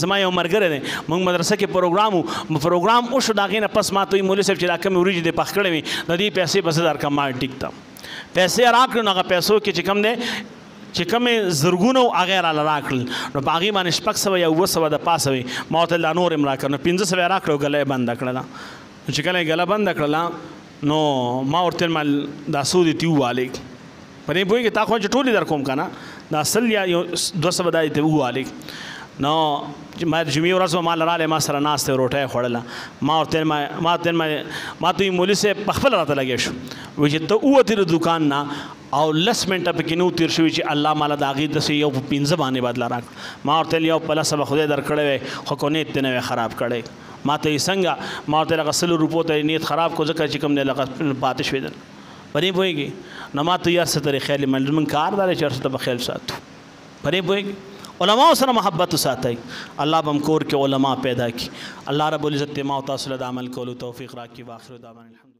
زما یو ملګری دی موږ مدرسه کې پروګرام وشو د هغې نه پس ما ته وایي مولوي صاحب چې دا کمې وریجې دې پخ کړې وي د دې پیسې به زه درکړم. ما ټیک ته پیسې راکړو نو هغه پیسو کې چې کوم دی چې کومې زرګونه وو هغه یې راله راکړل نو په هغې باندې 600 یا 700 د پاسه وي. ما ورته دا نور یې راکړه نو 500 یې راکړه او ګله یې بنده کړله. نو چې کله یې ګله بنده کړله نو ما ورته ویل دا څو دې تي ووالې په دې پوهېږې تا خو چې ټولې در کوم که نه دا 100 یا 200 دا دې ته ووالې. نو ما جمعې ورځ به ما رالی ما سره ناست دی روټۍ یې خوړله. ما ته وایي مولوي صاحب په خپله راته لګی شو وایي چې ته ووتې د دوکان نه او 10 منټه پکې نه تېر شوي چې الله ماله د هغې داسې یو په 15 باندې بدله راکړه. ما ورته ویل یو په 10 به خدای در کړی وی خو کو نیت دې نه وی خراب کړی. ما ته یې څنګه ما ورته ویل هغه 100 روپو ته نیت خراب کړو ځکه چې کوم دی لکه پاتې شوېدل په دې پوهېږې. نو ما ته یې هر څه ته خیال زموږ کار دا دی چې هر څه ته به خیال ساتو په دې پوهېږې. علماء سره محبت وساتئ الله به هم کور کې علما پیدا کړي. الله رب العزت ما او تاسو له د عمل کولو توفیق راکړي. واخر دعوانا الحمدلله.